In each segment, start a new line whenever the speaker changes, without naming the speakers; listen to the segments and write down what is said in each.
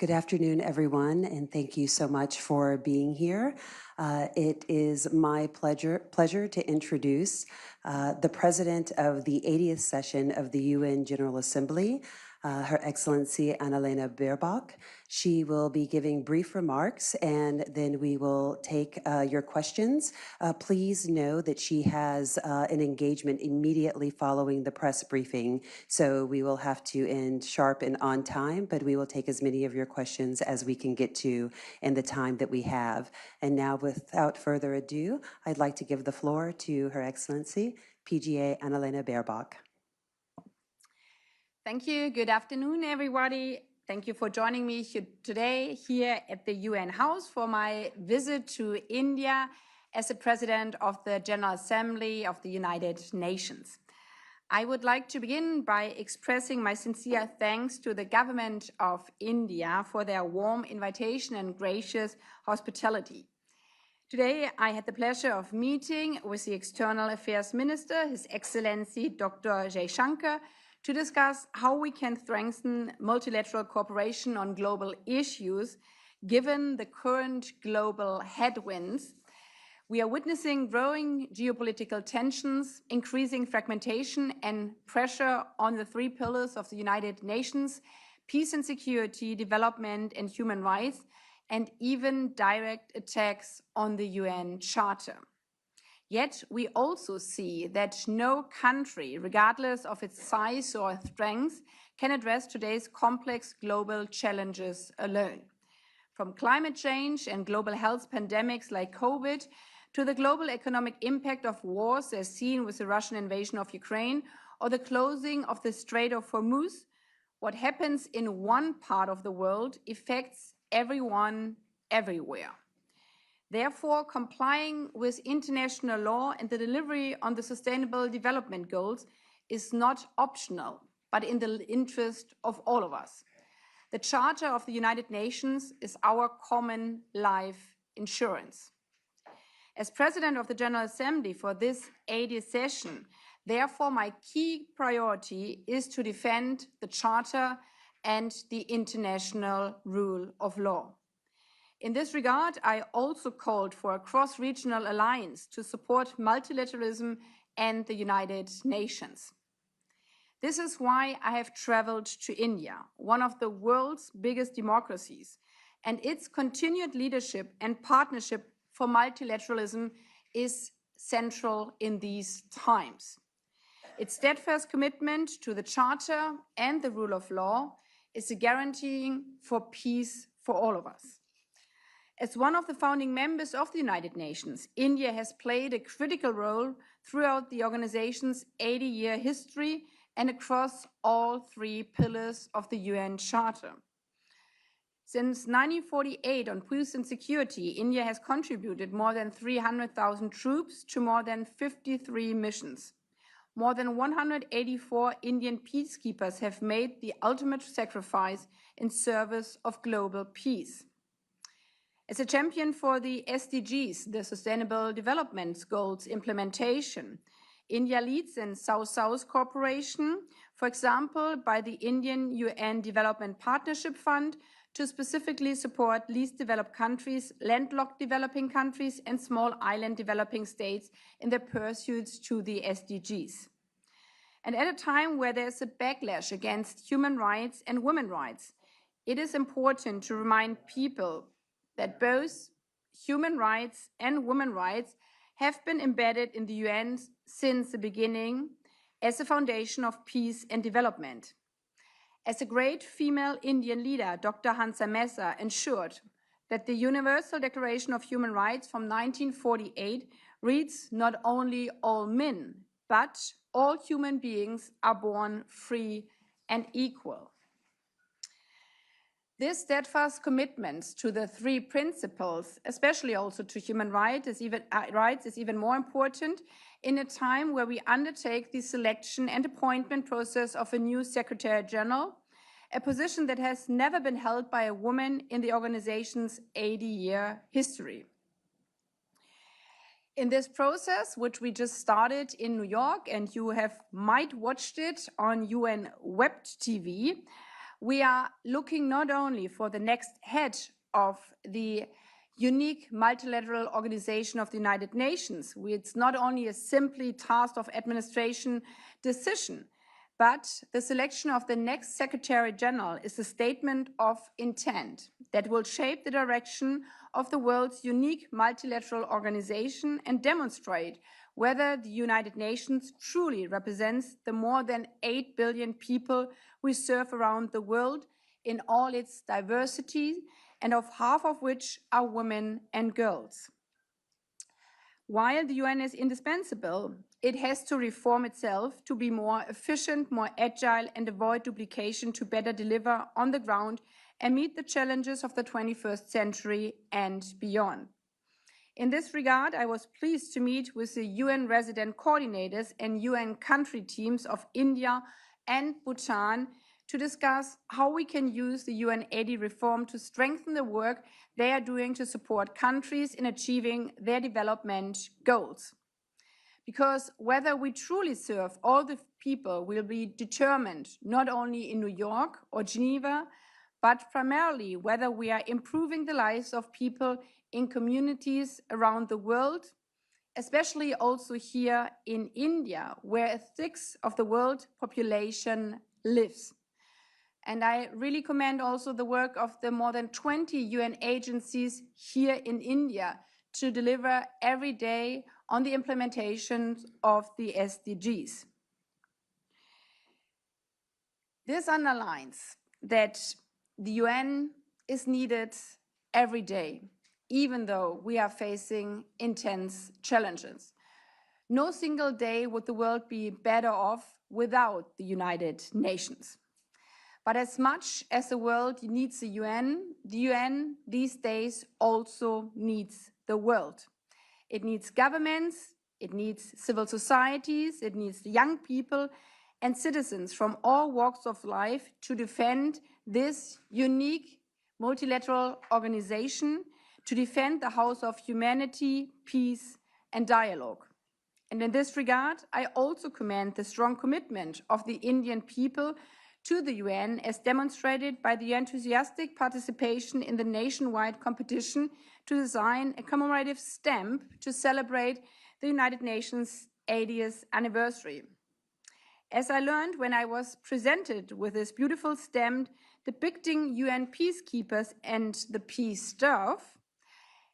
Good afternoon, everyone, and thank you so much for being here. It is my pleasure to introduce the President of the 80th session of the UN General Assembly, Her Excellency Annalena Baerbock. She will be giving brief remarks, and then we will take your questions. Please know that she has an engagement immediately following the press briefing, so we will have to end sharp and on time, but we will take as many of your questions as we can get to in the time that we have. And now, without further ado, I'd like to give the floor to Her Excellency, PGA Annalena Baerbock.
Thank you. Good afternoon, everybody. Thank you for joining me today here at the UN House for my visit to India as the President of the General Assembly of the United Nations. I would like to begin by expressing my sincere thanks to the government of India for their warm invitation and gracious hospitality. Today, I had the pleasure of meeting with the External Affairs Minister, His Excellency Dr. Jaishankar, to discuss how we can strengthen multilateral cooperation on global issues, given the current global headwinds. We are witnessing growing geopolitical tensions, increasing fragmentation, and pressure on the three pillars of the United Nations: peace and security, development, and human rights, and even direct attacks on the UN Charter. Yet we also see that no country, regardless of its size or strength, can address today's complex global challenges alone. From climate change and global health pandemics like COVID, to the global economic impact of wars as seen with the Russian invasion of Ukraine or the closing of the Strait of Hormuz, what happens in one part of the world affects everyone, everywhere. Therefore, complying with international law and the delivery on the Sustainable Development Goals is not optional, but in the interest of all of us. The Charter of the United Nations is our common life insurance. As President of the General Assembly for this 80th session, therefore my key priority is to defend the Charter and the international rule of law. In this regard, I also called for a cross-regional alliance to support multilateralism and the United Nations. This is why I have traveled to India, one of the world's biggest democracies, and its continued leadership and partnership for multilateralism is central in these times. Its steadfast commitment to the Charter and the rule of law is a guarantee for peace for all of us. As one of the founding members of the United Nations, India has played a critical role throughout the organization's 80-year history and across all three pillars of the UN Charter. Since 1948 on peace and security, India has contributed more than 300,000 troops to more than 53 missions. More than 184 Indian peacekeepers have made the ultimate sacrifice in service of global peace. As a champion for the SDGs, the Sustainable Development Goals implementation, India leads in South-South cooperation, for example, by the Indian UN Development Partnership Fund to specifically support least developed countries, landlocked developing countries, and small island developing states in their pursuits to the SDGs. And at a time where there's a backlash against human rights and women's rights, it is important to remind people that both human rights and women's rights have been embedded in the UN since the beginning as a foundation of peace and development. As a great female Indian leader, Dr. Hansa Mehta ensured that the Universal Declaration of Human Rights from 1948 reads not only all men, but all human beings are born free and equal. This steadfast commitment to the three principles, especially also to human rights, is even more important in a time where we undertake the selection and appointment process of a new Secretary General, a position that has never been held by a woman in the organization's 80-year history. In this process, which we just started in New York, and you might watched it on UN Web TV, We are looking not only for the next head of the unique multilateral organization of the United Nations. It's not only a simply task of administration decision, but the selection of the next Secretary General is a statement of intent that will shape the direction of the world's unique multilateral organization and demonstrate whether the United Nations truly represents the more than 8 billion people we serve around the world in all its diversity, and of half of which are women and girls. While the UN is indispensable, it has to reform itself to be more efficient, more agile, and avoid duplication to better deliver on the ground and meet the challenges of the 21st century and beyond. In this regard, I was pleased to meet with the UN resident coordinators and UN country teams of India and Bhutan to discuss how we can use the UN Aide reform to strengthen the work they are doing to support countries in achieving their development goals. Because whether we truly serve all the people will be determined not only in New York or Geneva, but primarily whether we are improving the lives of people in communities around the world, especially also here in India, where a sixth of the world population lives. And I really commend also the work of the more than 20 UN agencies here in India to deliver every day on the implementation of the SDGs. This underlines that the UN is needed every day, even though we are facing intense challenges. No single day would the world be better off without the United Nations. But as much as the world needs the UN these days also needs the world. It needs governments, it needs civil societies, it needs young people and citizens from all walks of life to defend this unique multilateral organization, to defend the house of humanity, peace, and dialogue. And in this regard, I also commend the strong commitment of the Indian people to the UN, as demonstrated by the enthusiastic participation in the nationwide competition to design a commemorative stamp to celebrate the United Nations 80th anniversary. As I learned when I was presented with this beautiful stamp depicting UN peacekeepers and the peace staff,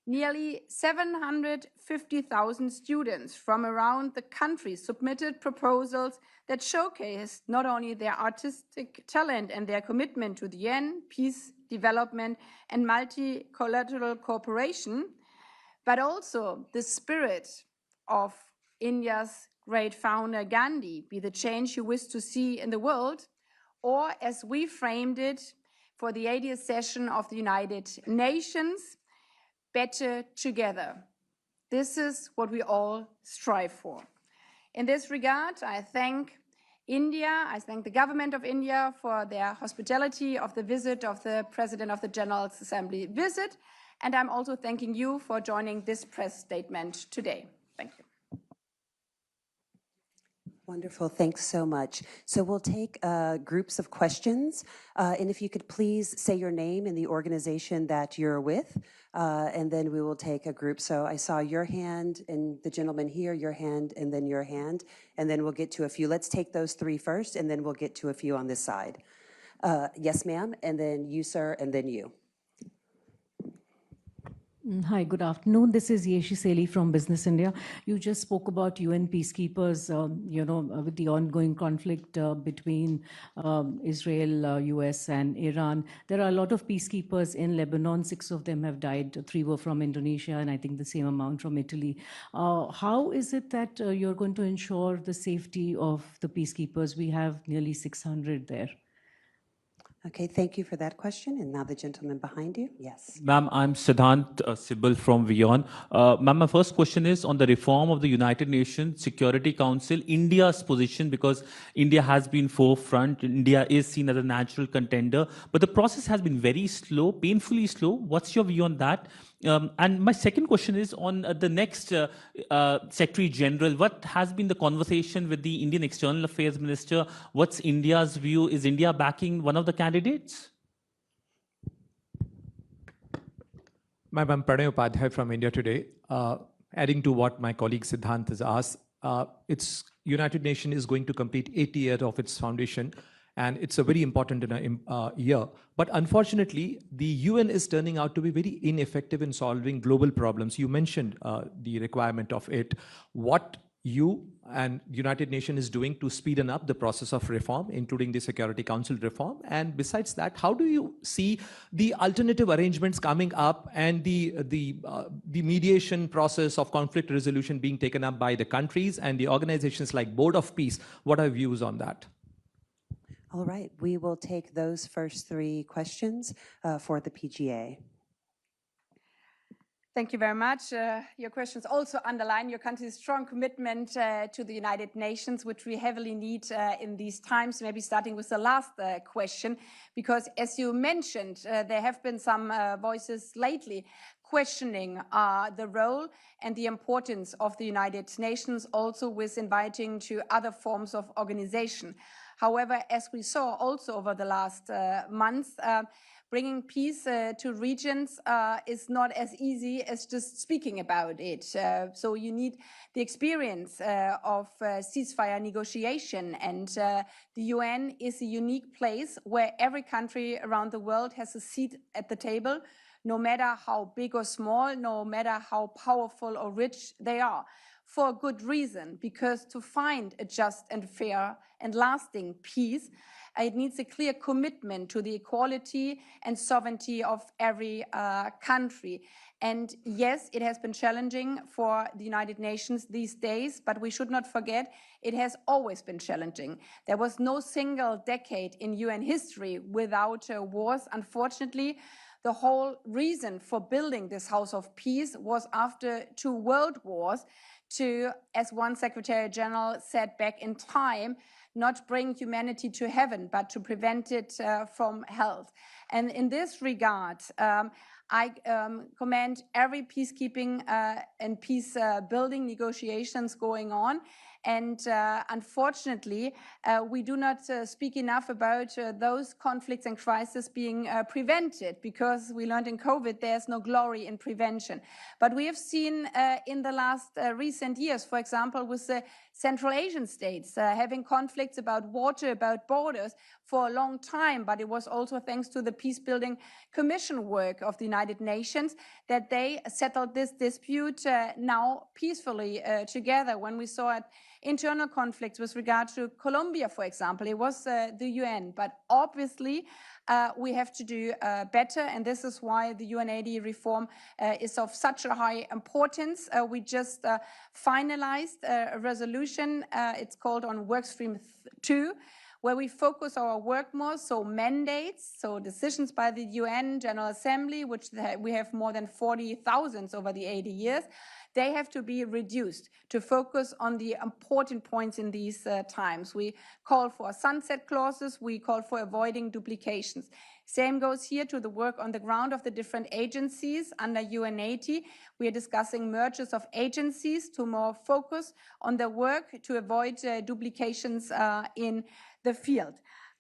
nearly 750,000 students from around the country submitted proposals that showcased not only their artistic talent and their commitment to the UN, peace, development, and multilateral cooperation, but also the spirit of India's great founder Gandhi, be the change you wish to see in the world, or as we framed it for the 80th session of the United Nations, better together. This is what we all strive for. In this regard, I thank India, I thank the government of India for their hospitality of the visit of the President of the General Assembly visit, and I'm also thanking you for joining this press statement today. Thank you.
Wonderful, thanks so much. So we'll take groups of questions, and if you could please say your name and the organization that you're with, and then we will take a group. So I saw your hand, and the gentleman here, your hand, and then your hand, and then we'll get to a few. Let's take those three first, and then we'll get to a few on this side. Yes, ma'am, and then you, sir, and then you.
Hi, good afternoon. This is Yeshi Seli from Business India. You just spoke about UN peacekeepers, with the ongoing conflict between Israel, US, and Iran. There are a lot of peacekeepers in Lebanon. 6 of them have died. 3 were from Indonesia, and I think the same amount from Italy. How is it that you're going to ensure the safety of the peacekeepers? We have nearly 600 there.
Okay, thank you for that question. And now the gentleman behind you. Yes.
Ma'am, I'm Siddhant Sibal from WION. Ma'am, my first question is on the reform of the United Nations Security Council, India's position, because India has been forefront. India is seen as a natural contender, but the process has been very slow, painfully slow. What's your view on that? And my second question is on the next Secretary General. What has been the conversation with the Indian External Affairs Minister? What's India's view? Is India backing one of the candidates?
Ma'am, I'm Pranay Upadhyay from India Today. Adding to what my colleague Siddhant has asked, it's United Nations is going to complete 80 years of its foundation, and it's a very important year. But unfortunately, the UN is turning out to be very ineffective in solving global problems. You mentioned the requirement of it. What you and United Nations is doing to speeden up the process of reform, including the Security Council reform? And besides that, how do you see the alternative arrangements coming up and the mediation process of conflict resolution being taken up by the countries and the organizations like Board of Peace? What are your views on that?
All right, we will take those first three questions for the PGA.
Thank you very much. Your questions also underline your country's strong commitment to the United Nations, which we heavily need in these times. Maybe starting with the last question, because as you mentioned, there have been some voices lately questioning the role and the importance of the United Nations, also with inviting to other forms of organization. However, as we saw also over the last months, bringing peace to regions is not as easy as just speaking about it. So you need the experience of ceasefire negotiation, and the UN is a unique place where every country around the world has a seat at the table, no matter how big or small, no matter how powerful or rich they are. For a good reason, because to find a just and fair and lasting peace, it needs a clear commitment to the equality and sovereignty of every country. And yes, it has been challenging for the United Nations these days, but we should not forget it has always been challenging. There was no single decade in UN history without wars. Unfortunately, the whole reason for building this House of Peace was after 2 world wars to, as one Secretary General said back in time, not bring humanity to heaven, but to prevent it from hell. And in this regard, I commend every peacekeeping and peace building negotiations going on. And unfortunately, we do not speak enough about those conflicts and crises being prevented, because we learned in COVID there's no glory in prevention. But we have seen in the last recent years, for example, with the Central Asian states having conflicts about water, about borders for a long time, but it was also thanks to the Peacebuilding Commission work of the United Nations that they settled this dispute now peacefully together. When we saw it, internal conflicts with regard to Colombia, for example, it was the UN, but obviously we have to do better, and this is why the UNAID reform is of such a high importance. We just finalized a resolution, it's called on Workstream 2, where we focus our work more, so mandates, so decisions by the UN General Assembly, which we have more than 40,000 over the 80 years, they have to be reduced to focus on the important points in these times. We call for sunset clauses, we call for avoiding duplications. Same goes here to the work on the ground of the different agencies under UNAID. We are discussing mergers of agencies to more focus on their work to avoid duplications in the field.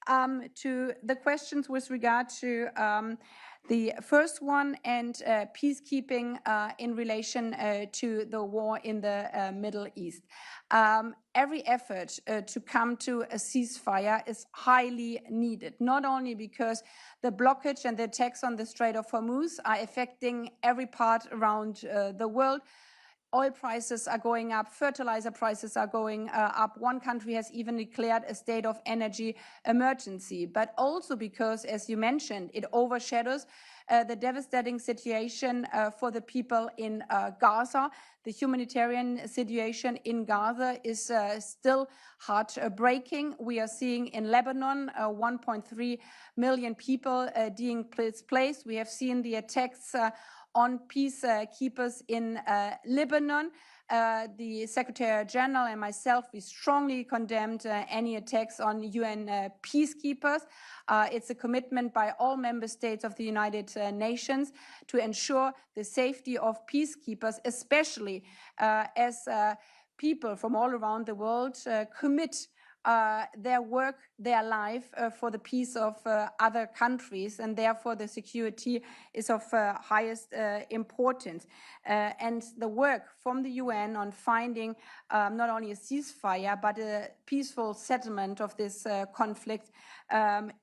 To the questions with regard to the first one and peacekeeping in relation to the war in the Middle East. Every effort to come to a ceasefire is highly needed, not only because the blockage and the attacks on the Strait of Hormuz are affecting every part around the world. Oil prices are going up, fertilizer prices are going up. One country has even declared a state of energy emergency, but also because, as you mentioned, it overshadows the devastating situation for the people in Gaza. The humanitarian situation in Gaza is still heartbreaking. We are seeing in Lebanon 1.3 million people being displaced. We have seen the attacks on peacekeepers in Lebanon. the Secretary General and myself, we strongly condemned any attacks on UN peacekeepers. It's a commitment by all member states of the United Nations to ensure the safety of peacekeepers, especially as people from all around the world commit their work, their life for the peace of other countries, and therefore the security is of highest importance. And the work from the UN on finding not only a ceasefire but a peaceful settlement of this conflict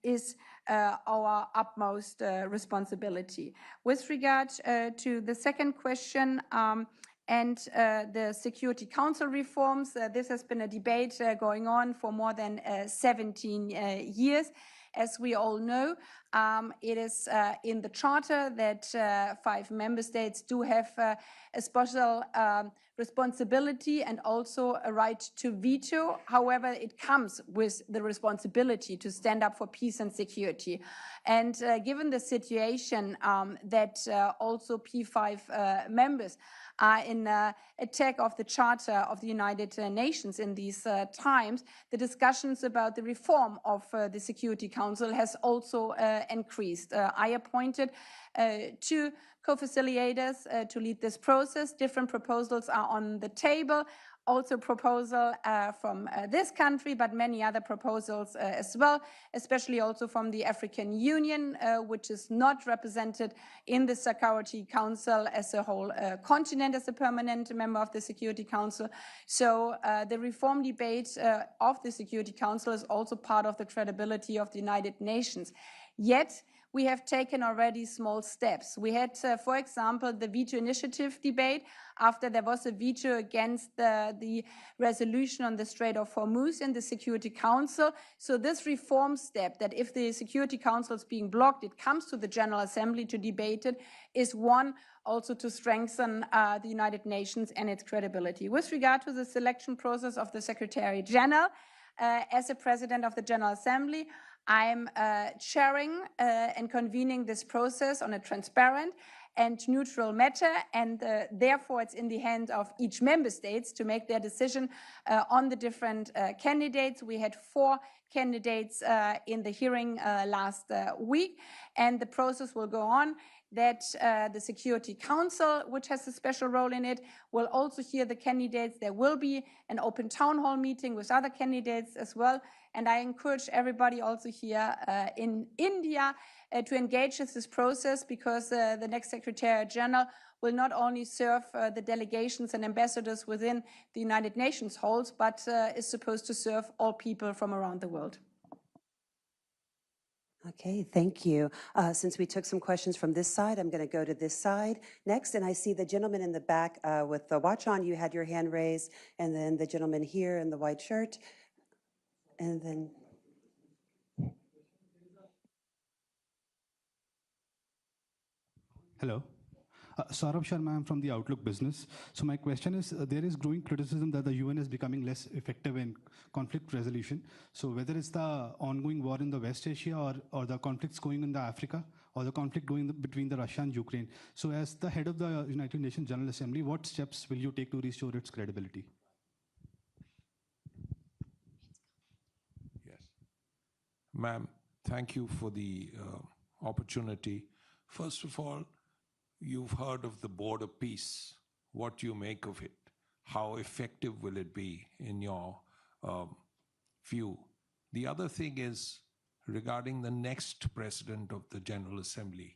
is our utmost responsibility. With regard to the second question, and the Security Council reforms. This has been a debate going on for more than 17 years. As we all know, it is in the Charter that 5 member states do have a special responsibility and also a right to veto. However, it comes with the responsibility to stand up for peace and security. And given the situation that also P5 members are in attack of the Charter of the United Nations in these times, the discussions about the reform of the Security Council has also increased. I appointed 2 co-facilitators to lead this process. Different proposals are on the table. Also proposal from this country, but many other proposals as well, especially also from the African Union, which is not represented in the Security Council as a whole continent as a permanent member of the Security Council. So the reform debate of the Security Council is also part of the credibility of the United Nations. Yet, we have taken already small steps. We had, for example, the veto initiative debate after there was a veto against the resolution on the Strait of Hormuz in the Security Council. So this reform step, that if the Security Council is being blocked, it comes to the General Assembly to debate it, is one also to strengthen the United Nations and its credibility. With regard to the selection process of the Secretary General, as a President of the General Assembly, I'm chairing and convening this process on a transparent and neutral matter, and therefore it's in the hands of each member state to make their decision on the different candidates. We had 4 candidates in the hearing last week, and the process will go on. That the Security Council, which has a special role in it, will also hear the candidates. There will be an open town hall meeting with other candidates as well. And I encourage everybody also here in India to engage with this process, because the next Secretary General will not only serve the delegations and ambassadors within the United Nations halls, but is supposed to serve all people from around the world.
Okay, thank you. Since we took some questions from this side, I'm going to go to this side next. And I see the gentleman in the back with the watch on. You had your hand raised. And then the gentleman here in the white shirt. And then...
Hello. Saurabh Sharma, I'm from the Outlook Business. So my question is, there is growing criticism that the UN is becoming less effective in conflict resolution. So whether it's the ongoing war in the West Asia or the conflicts going in the Africa, or the conflict going between the Russia and Ukraine. So as the head of the United Nations General Assembly, what steps will you take to restore its credibility?
Yes. Ma'am, thank you for the opportunity. First of all, you've heard of the Board of Peace. What do you make of it? How effective will it be in your view? The other thing is regarding the next President of the General Assembly.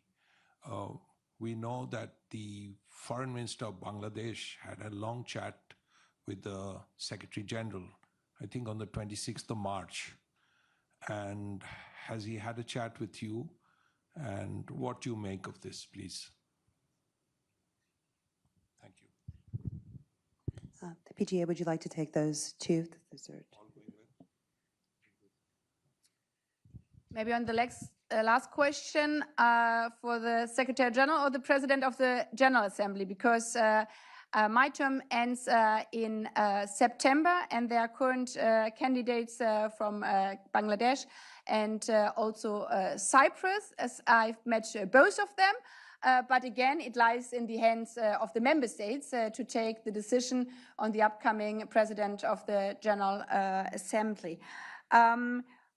We know that the Foreign Minister of Bangladesh had a long chat with the Secretary General, I think on the 26th of March. And has he had a chat with you? And what do you make of this, please? Thank you.
the PGA, would you like to take those 2?
Maybe on the last question for the Secretary General or the President of the General Assembly, because my term ends in September, and there are current candidates from Bangladesh and also Cyprus, as I've met both of them. But again, it lies in the hands of the member states to take the decision on the upcoming president of the General Assembly.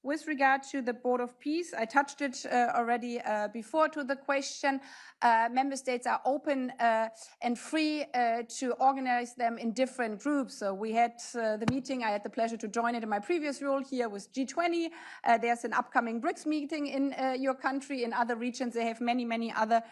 With regard to the Board of Peace, I touched it already before to the question. Member states are open and free to organize them in different groups. So we had the meeting, I had the pleasure to join it in my previous role here with G20. There's an upcoming BRICS meeting in your country. In other regions, they have many, many other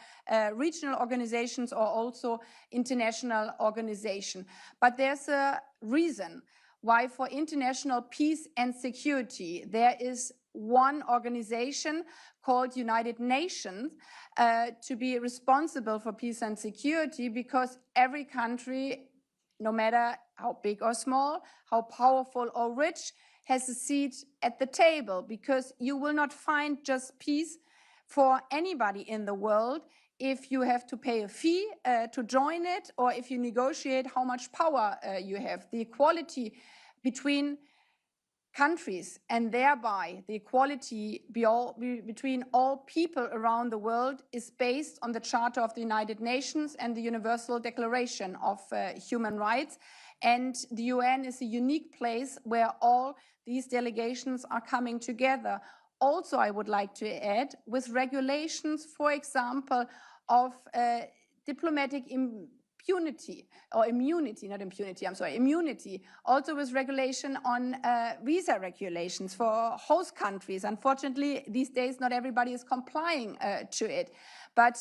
regional organizations or also international organizations. But there's a reason why for international peace and security, there is one organization called United Nations to be responsible for peace and security, because every country, no matter how big or small, how powerful or rich, has a seat at the table, because you will not find just peace for anybody in the world if you have to pay a fee to join it, or if you negotiate how much power you have. The equality between countries, and thereby the equality between all people around the world, is based on the Charter of the United Nations and the Universal Declaration of Human Rights. And the UN is a unique place where all these delegations are coming together. Also, I would like to add, with regulations, for example, of diplomatic immunity, also with regulation on visa regulations for host countries. Unfortunately, these days, not everybody is complying to it. But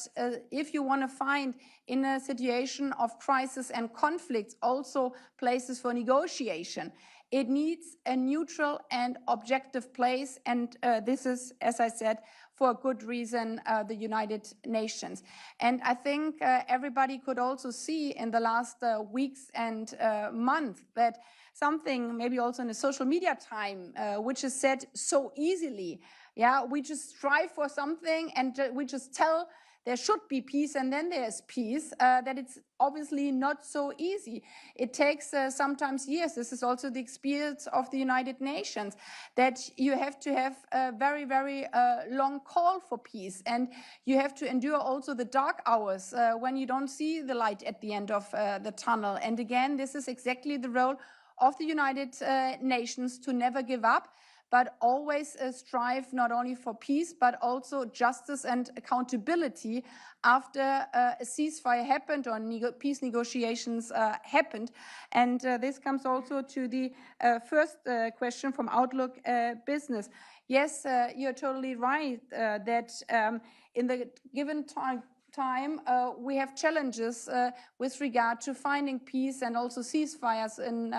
if you want to find in a situation of crisis and conflicts also places for negotiation, it needs a neutral and objective place, and this is, as I said, for a good reason, the United Nations. And I think everybody could also see in the last weeks and months that something, maybe also in the social media time, which is said so easily. Yeah, we just strive for something and we just tell there should be peace and then there's peace, that it's obviously not so easy. It takes sometimes years. This is also the experience of the United Nations, that you have to have a very, very long call for peace. And you have to endure also the dark hours when you don't see the light at the end of the tunnel. And again, this is exactly the role of the United Nations, to never give up, but always strive not only for peace, but also justice and accountability after a ceasefire happened or peace negotiations happened. And this comes also to the first question from Outlook Business. Yes, you're totally right that in the given time, we have challenges with regard to finding peace and also ceasefires in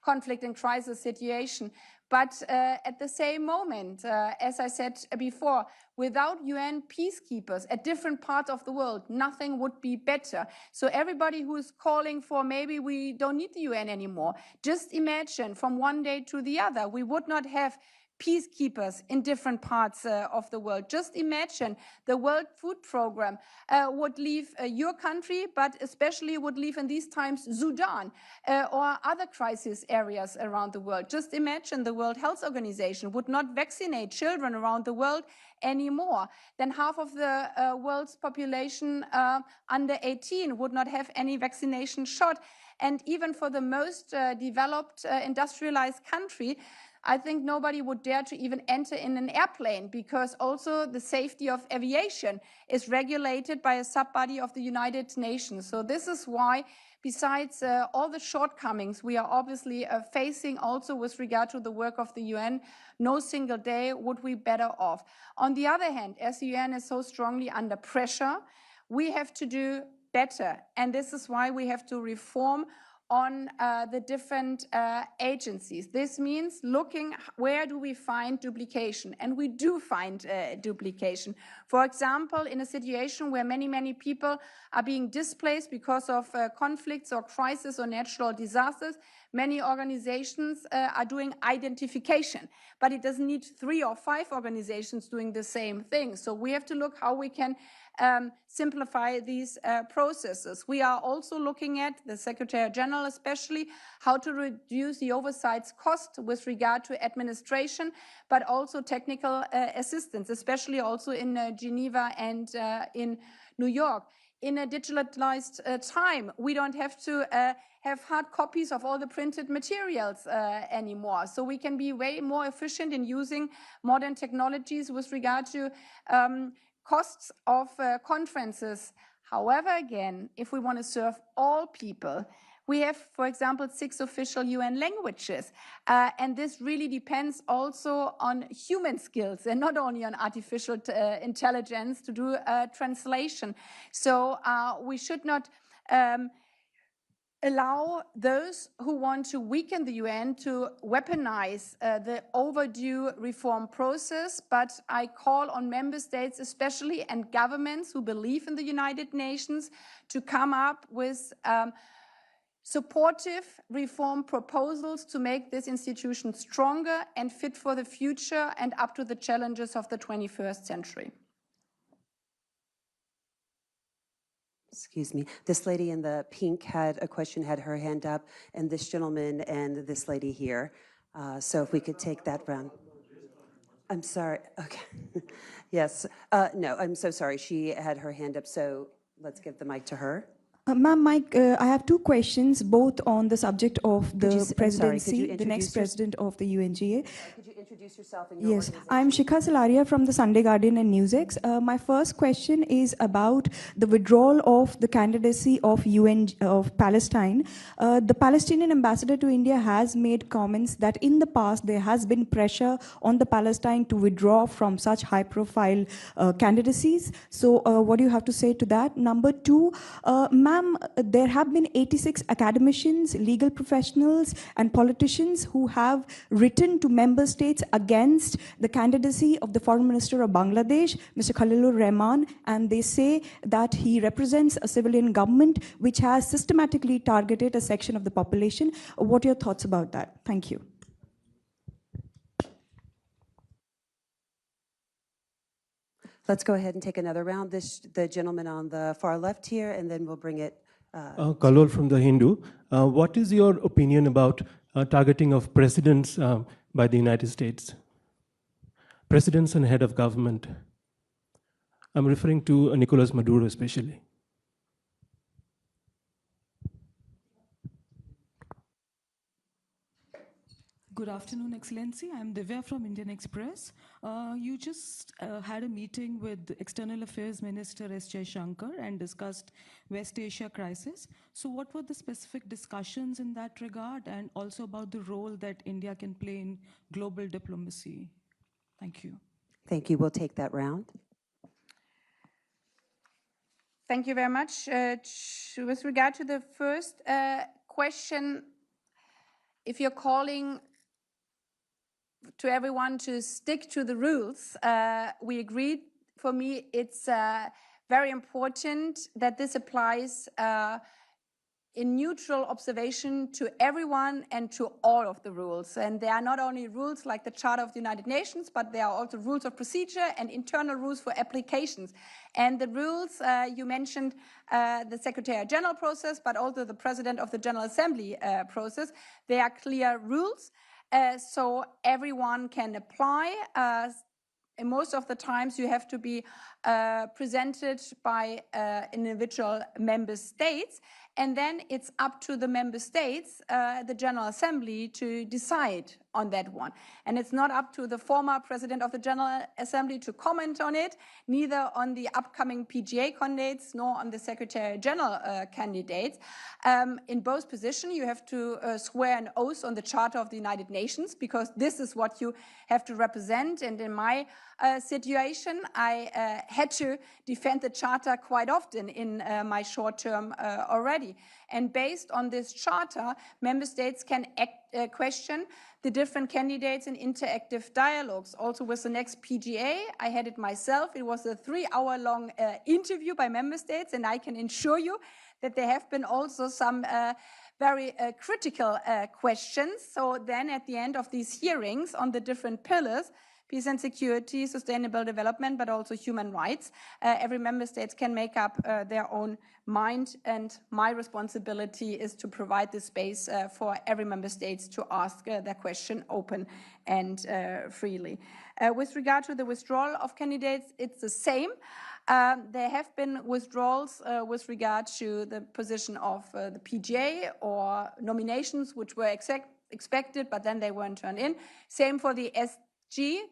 conflict and crisis situation. But at the same moment, as I said before, without UN peacekeepers at different parts of the world, nothing would be better. So everybody who is calling for maybe we don't need the UN anymore, just imagine from one day to the other, we would not have peacekeepers in different parts of the world. Just imagine the World Food Programme would leave your country, but especially would leave in these times Sudan or other crisis areas around the world. Just imagine the World Health Organization would not vaccinate children around the world anymore. Then half of the world's population under 18 would not have any vaccination shot. And even for the most developed industrialized country, I think nobody would dare to even enter in an airplane, because also the safety of aviation is regulated by a sub-body of the United Nations. So this is why, besides all the shortcomings we are obviously facing also with regard to the work of the UN, no single day would we better off. On the other hand, as the UN is so strongly under pressure, we have to do better. And this is why we have to reform on the different agencies. This means looking where do we find duplication, and we do find duplication. For example, in a situation where many, many people are being displaced because of conflicts or crises or natural disasters, many organizations are doing identification, but it doesn't need 3 or 5 organizations doing the same thing. So we have to look how we can simplify these processes. We are also looking at, the Secretary General especially, how to reduce the oversight cost with regard to administration, but also technical assistance, especially also in Geneva and in New York. In a digitalized time, we don't have to have hard copies of all the printed materials anymore. So we can be way more efficient in using modern technologies with regard to costs of conferences. However, again, if we want to serve all people, we have, for example, 6 official UN languages. And this really depends also on human skills and not only on artificial intelligence to do translation. So we should not allow those who want to weaken the UN to weaponize the overdue reform process, but I call on member states especially and governments who believe in the United Nations to come up with supportive reform proposals to make this institution stronger and fit for the future and up to the challenges of the 21st century.
Excuse me. This lady in the pink had a question, had her hand up, and this gentleman and this lady here. So if we could take that round. I'm sorry. Okay. Yes. No, I'm so sorry. She had her hand up, so let's give the mic to her.
Ma'am, I have 2 questions, both on the subject of the presidency, the next president of the UNGA.
Could you introduce yourself and your
Yes, I'm Shikha Salaria from the Sunday Guardian and NewsX. My first question is about the withdrawal of the candidacy of of Palestine. The Palestinian ambassador to India has made comments that in the past there has been pressure on the Palestine to withdraw from such high-profile candidacies. So, what do you have to say to that? Number 2, ma'am, there have been 86 academicians, legal professionals, and politicians who have written to member states against the candidacy of the foreign minister of Bangladesh, Mr. Khalilur Rahman, and they say that he represents a civilian government which has systematically targeted a section of the population. What are your thoughts about that? Thank you.
Let's go ahead and take another round. The gentleman on the far left here, and then we'll bring it.
Kalol from The Hindu. What is your opinion about targeting of presidents by the United States? Presidents and head of government. I'm referring to Nicolas Maduro especially.
Good afternoon, Excellency. I'm Divya from Indian Express. You just had a meeting with External Affairs Minister S. Jaishankar and discussed West Asia crisis. So what were the specific discussions in that regard, and also about the role that India can play in global diplomacy? Thank you.
Thank you. We'll take that round.
Thank you very much. With regard to the first question, if you're calling to everyone to stick to the rules, we agreed. For me, it's very important that this applies in neutral observation to everyone and to all of the rules. And there are not only rules like the Charter of the United Nations, but there are also rules of procedure and internal rules for applications. And the rules, you mentioned the Secretary General process, but also the President of the General Assembly process. They are clear rules, so everyone can apply. And most of the times you have to be presented by individual member states. And then it's up to the member states, the General Assembly, to decide on that one. And it's not up to the former President of the General Assembly to comment on it, neither on the upcoming PGA candidates, nor on the Secretary General candidates. In both positions, you have to swear an oath on the Charter of the United Nations, because this is what you have to represent. And in my situation, I had to defend the Charter quite often in my short term already. And based on this Charter, member states can question the different candidates in interactive dialogues. Also with the next PGA, I had it myself. It was a 3-hour-long interview by member states, and I can assure you that there have been also some very critical questions. So then at the end of these hearings on the different pillars, peace and security, sustainable development, but also human rights. Every member state can make up their own mind, and my responsibility is to provide the space for every member state to ask their question open and freely. With regard to the withdrawal of candidates, it's the same. There have been withdrawals with regard to the position of the PGA or nominations which were expected, but then they weren't turned in. Same for the SG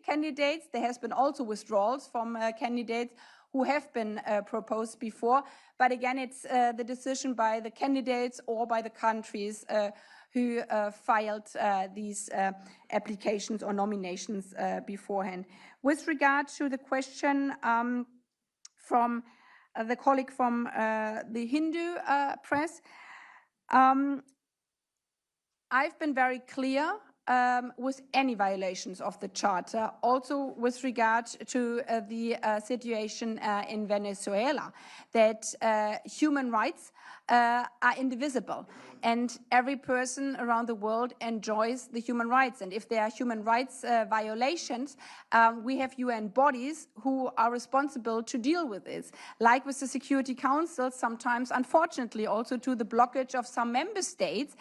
candidates. There has been also withdrawals from candidates who have been proposed before. But again, it's the decision by the candidates or by the countries who filed these applications or nominations beforehand. With regard to the question from the colleague from the Hindu press, I've been very clear with any violations of the Charter, also with regard to the situation in Venezuela, that human rights are indivisible, and every person around the world enjoys the human rights. And if there are human rights violations, we have UN bodies who are responsible to deal with this, like with the Security Council, sometimes, unfortunately, also to the blockage of some member states.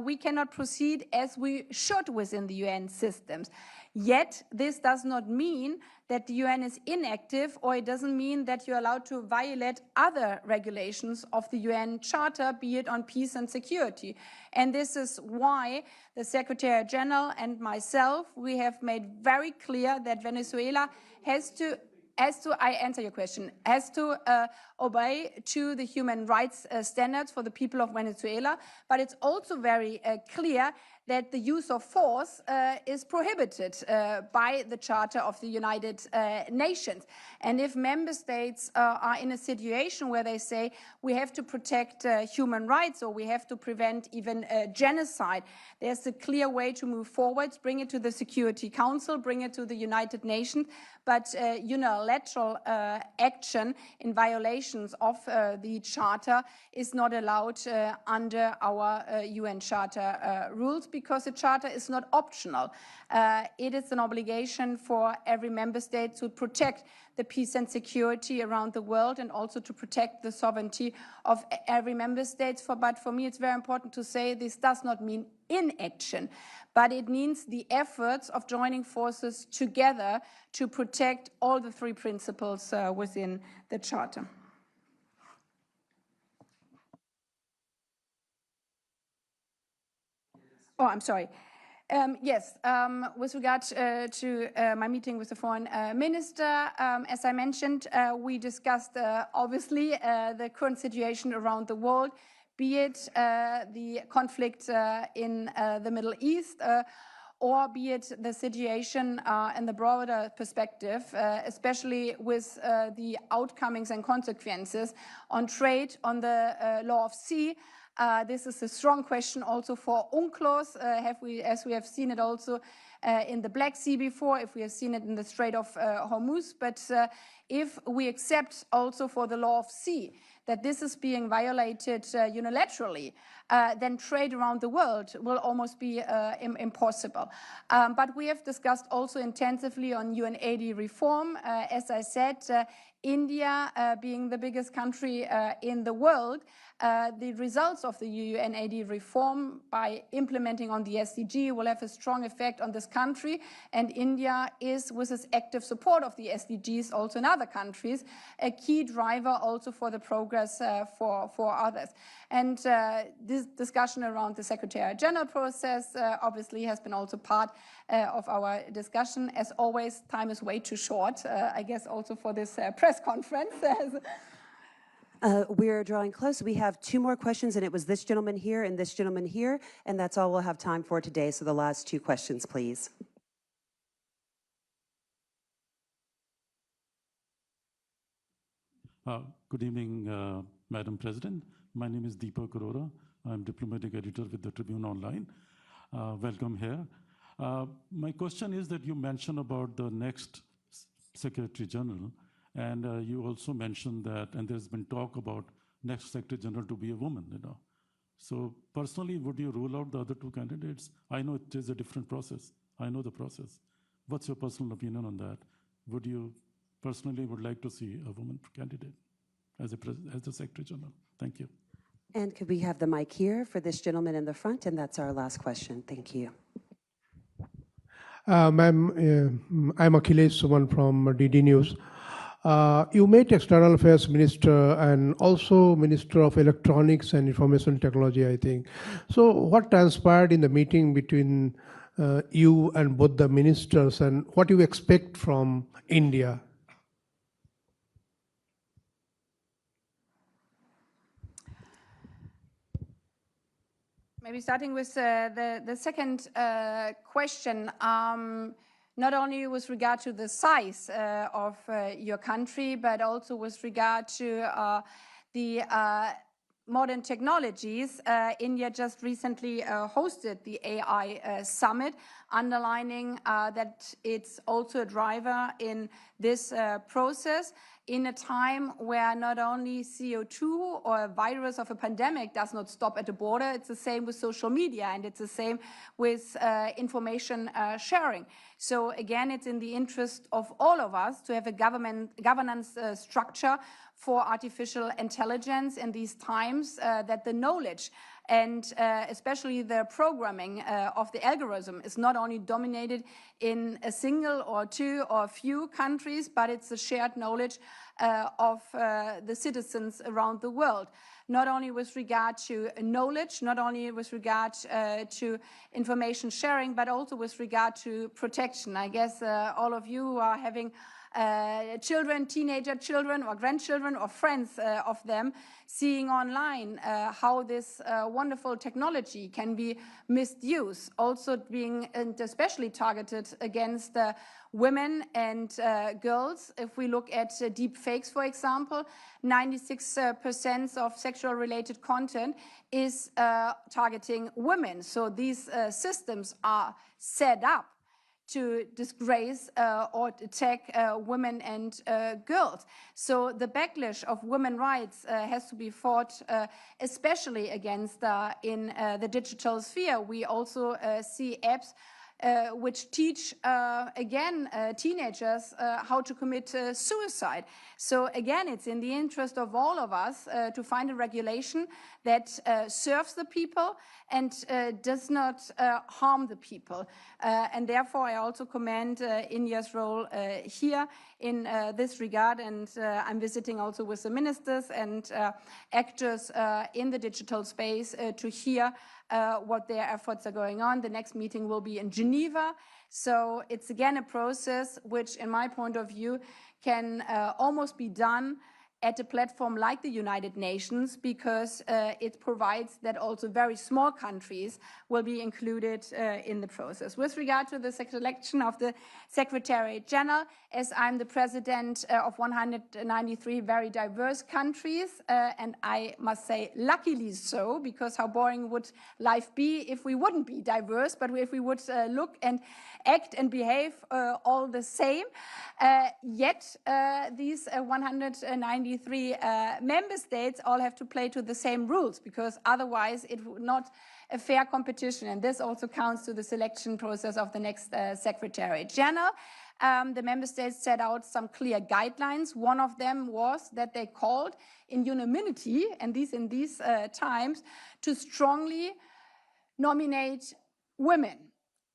We cannot proceed as we should within the UN systems. Yet, this does not mean that the UN is inactive, or it doesn't mean that you're allowed to violate other regulations of the UN Charter, be it on peace and security. And this is why the Secretary General and myself, we have made very clear that Venezuela has to, I answer your question, has to obey to the human rights standards for the people of Venezuela. But it's also very clear that the use of force is prohibited by the Charter of the United Nations. And if member states are in a situation where they say we have to protect human rights, or we have to prevent even genocide, there's a clear way to move forward, bring it to the Security Council, bring it to the United Nations, but unilateral action in violations of the Charter is not allowed under our UN Charter rules, because the Charter is not optional. It is an obligation for every member state to protect the peace and security around the world, and also to protect the sovereignty of every member state. But for me, it's very important to say this does not mean inaction, but it means the efforts of joining forces together to protect all the three principles within the Charter. Oh, I'm sorry. Yes, with regard to my meeting with the foreign minister, as I mentioned, we discussed obviously the current situation around the world, be it the conflict in the Middle East, or be it the situation in the broader perspective, especially with the outcomings and consequences on trade, on the law of sea. This is a strong question also for UNCLOS, as we have seen it also in the Black Sea before, if we have seen it in the Strait of Hormuz. But if we accept also for the law of sea that this is being violated unilaterally, then trade around the world will almost be impossible. But we have discussed also intensively on UNAID reform. As I said, India being the biggest country in the world, the results of the UNAID reform by implementing on the SDG will have a strong effect on this country. And India is, with its active support of the SDGs also in other countries, a key driver also for the progress for others. And this discussion around the Secretary General process obviously has been also part of our discussion. As always, time is way too short, I guess also for this press conference.
We're drawing close. We have two more questions, and it was this gentleman here and this gentleman here, and that's all we'll have time for today. So the last two questions, please.
Good evening, Madam President. My name is Deepak Arora. I'm diplomatic editor with the Tribune Online. Welcome here. My question is that you mentioned about the next Secretary General, and you also mentioned that, and there's been talk about next Secretary General to be a woman, So personally, would you rule out the other two candidates? I know it is a different process. I know the process. What's your personal opinion on that? Would you personally would like to see a woman candidate as the Secretary General? Thank you.
And could we have the mic here for this gentleman in the front? And that's our last question. Thank you.
Ma'am, I'm Akhilesh Suman from DD News. You met External Affairs Minister and also Minister of Electronics and Information Technology, I think. So what transpired in the meeting between you and both the ministers, and what you expect from India?
Maybe starting with the second question, not only with regard to the size of your country, but also with regard to the modern technologies. India just recently hosted the AI summit, underlining that it's also a driver in this process in a time where not only CO2 or a virus of a pandemic does not stop at the border, it's the same with social media, and it's the same with information sharing. So again, it's in the interest of all of us to have a governance structure for artificial intelligence in these times, that the knowledge and especially the programming of the algorithm is not only dominated in a single or two or few countries, but it's a shared knowledge of the citizens around the world. Not only with regard to knowledge, not only with regard to information sharing, but also with regard to protection. I guess all of you are having children, teenager children or grandchildren or friends of them, seeing online how this wonderful technology can be misused, also being and especially targeted against women and girls. If we look at deep fakes, for example, 96% of sexual related content is targeting women. So these systems are set up to disgrace or attack women and girls. So the backlash of women's rights has to be fought especially against in the digital sphere. We also see apps which teach, again, teenagers how to commit suicide. So again, it's in the interest of all of us to find a regulation that serves the people and does not harm the people. And therefore, I also commend India's role here in this regard. And I'm visiting also with the ministers and actors in the digital space to hear what their efforts are going on. The next meeting will be in Geneva. So it's again a process which, in my point of view, can almost be done at a platform like the United Nations, because it provides that also very small countries will be included in the process. With regard to the selection of the Secretary General, as I'm the president of 193 very diverse countries, and I must say luckily so, because how boring would life be if we wouldn't be diverse, but if we would look and act and behave all the same. Yet these 193 member states all have to play to the same rules, because otherwise it would not a fair competition. And this also counts to the selection process of the next Secretary General. The member states set out some clear guidelines. One of them was that they called in unanimity, and in these times, to strongly nominate women.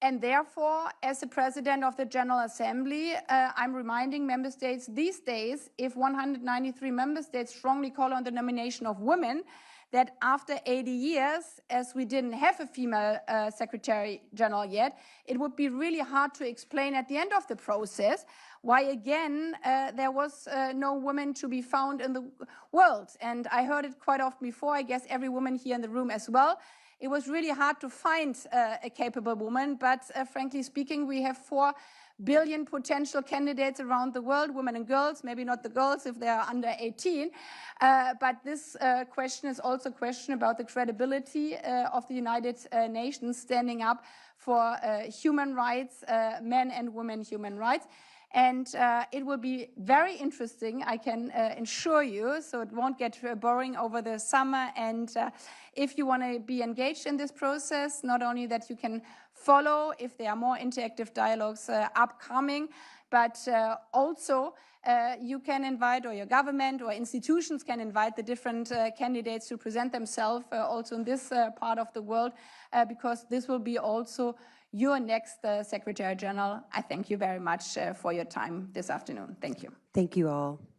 And therefore, as the president of the General Assembly, I'm reminding member states these days, if 193 member states strongly call on the nomination of women, that after 80 years, as we didn't have a female Secretary General yet, it would be really hard to explain at the end of the process why, again, there was no woman to be found in the world. And I heard it quite often before, I guess every woman here in the room as well. It was really hard to find a capable woman, but frankly speaking, we have 4 billion potential candidates around the world, women and girls, maybe not the girls if they are under 18. But this question is also a question about the credibility of the United Nations standing up for human rights, men and women human rights. And it will be very interesting, I can assure you, so it won't get boring over the summer. And if you want to be engaged in this process, not only that you can follow if there are more interactive dialogues upcoming, but also you can invite, or your government or institutions can invite the different candidates to present themselves also in this part of the world, because this will be also your next Secretary General. I thank you very much for your time this afternoon. Thank you.
Thank you all.